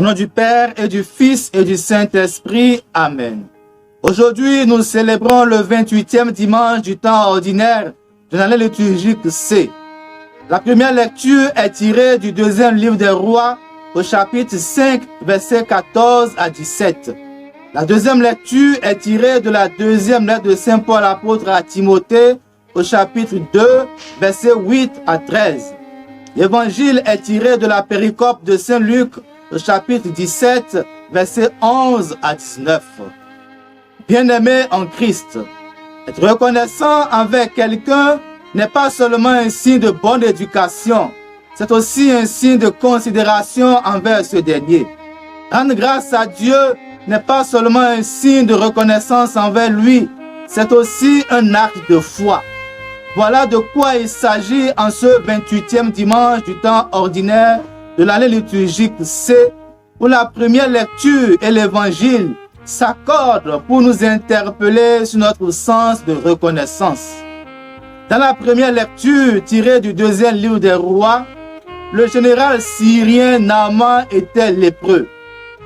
nom du Père et du Fils et du Saint-Esprit. Amen. Aujourd'hui, nous célébrons le 28e dimanche du temps ordinaire de l'année liturgique C. La première lecture est tirée du deuxième livre des Rois, au chapitre 5, versets 14 à 17. La deuxième lecture est tirée de la deuxième lettre de Saint Paul apôtre à Timothée, au chapitre 2, versets 8 à 13. L'évangile est tiré de la péricope de Saint Luc, au chapitre 17, versets 11 à 19. Bien-aimés en Christ, être reconnaissant envers quelqu'un n'est pas seulement un signe de bonne éducation, c'est aussi un signe de considération envers ce dernier. Rendre grâce à Dieu n'est pas seulement un signe de reconnaissance envers lui, c'est aussi un acte de foi. Voilà de quoi il s'agit en ce 28e dimanche du temps ordinaire de l'année liturgique C, où la première lecture et l'évangile s'accordent pour nous interpeller sur notre sens de reconnaissance. Dans la première lecture tirée du deuxième livre des Rois, le général syrien Naaman était lépreux.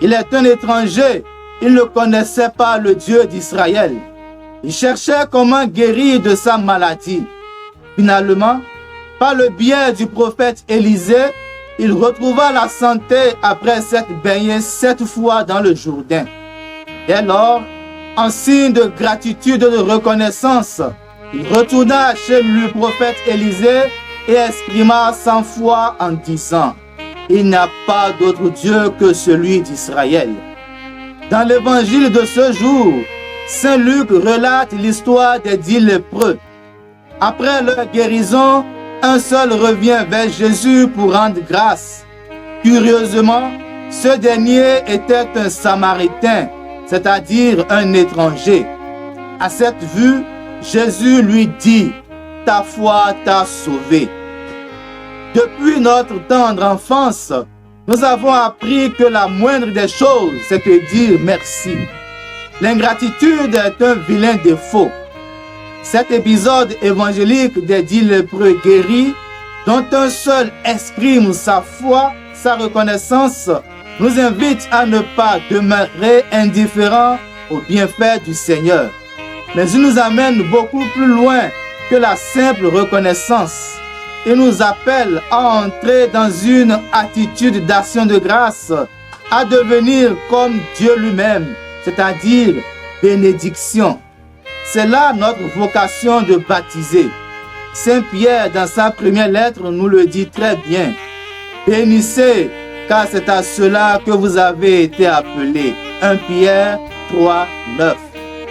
Il est un étranger, il ne connaissait pas le Dieu d'Israël. Il cherchait comment guérir de sa maladie. Finalement, par le biais du prophète Élisée, il retrouva la santé après s'être baigné 7 fois dans le Jourdain. Dès lors, en signe de gratitude et de reconnaissance, il retourna chez le prophète Élisée et exprima sans foi en disant « Il n'y a pas d'autre Dieu que celui d'Israël ». Dans l'évangile de ce jour, Saint Luc relate l'histoire des 10 lépreux. Après leur guérison, un seul revient vers Jésus pour rendre grâce. Curieusement, ce dernier était un Samaritain, c'est-à-dire un étranger. À cette vue, Jésus lui dit « Ta foi t'a sauvé ». Depuis notre tendre enfance, nous avons appris que la moindre des choses, c'est de dire merci. L'ingratitude est un vilain défaut. Cet épisode évangélique des 10 lépreux guéris, dont un seul exprime sa foi, sa reconnaissance, nous invite à ne pas demeurer indifférents aux bienfaits du Seigneur. Mais il nous amène beaucoup plus loin que la simple reconnaissance. Il nous appelle à entrer dans une attitude d'action de grâce, à devenir comme Dieu lui-même, c'est-à-dire bénédiction. C'est là notre vocation de baptiser. Saint Pierre, dans sa première lettre, nous le dit très bien. Bénissez, car c'est à cela que vous avez été appelés. 1 Pierre 3, 9.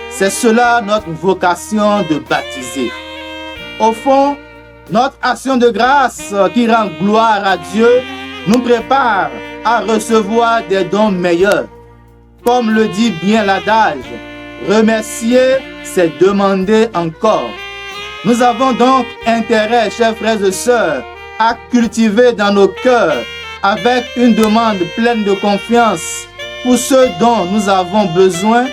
C'est cela notre vocation de baptiser. Au fond, notre action de grâce qui rend gloire à Dieu nous prépare à recevoir des dons meilleurs. Comme le dit bien l'adage, remercier, c'est demander encore. Nous avons donc intérêt, chers frères et sœurs, à cultiver dans nos cœurs, avec une demande pleine de confiance, pour ce dont nous avons besoin,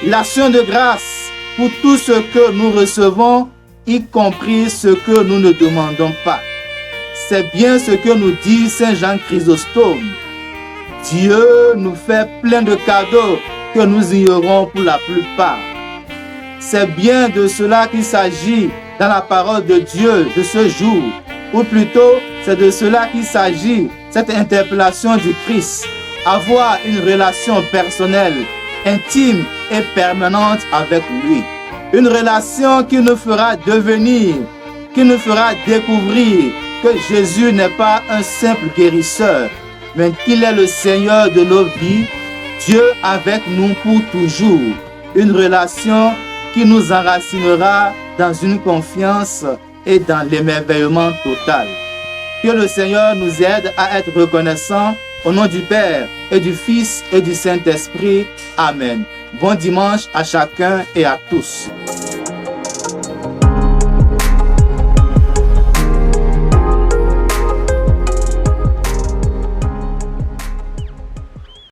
l'action de grâce pour tout ce que nous recevons, y compris ce que nous ne demandons pas. C'est bien ce que nous dit Saint Jean Chrysostome. Dieu nous fait plein de cadeaux que nous ignorons pour la plupart. C'est bien de cela qu'il s'agit dans la parole de Dieu de ce jour, ou plutôt c'est de cela qu'il s'agit, cette interpellation du Christ, avoir une relation personnelle, intime et permanente avec lui. Une relation qui nous fera devenir, qui nous fera découvrir que Jésus n'est pas un simple guérisseur, mais qu'il est le Seigneur de nos vies, Dieu avec nous pour toujours. Une relation qui nous enracinera dans une confiance et dans l'émerveillement total. Que le Seigneur nous aide à être reconnaissants au nom du Père et du Fils et du Saint-Esprit. Amen. Bon dimanche à chacun et à tous.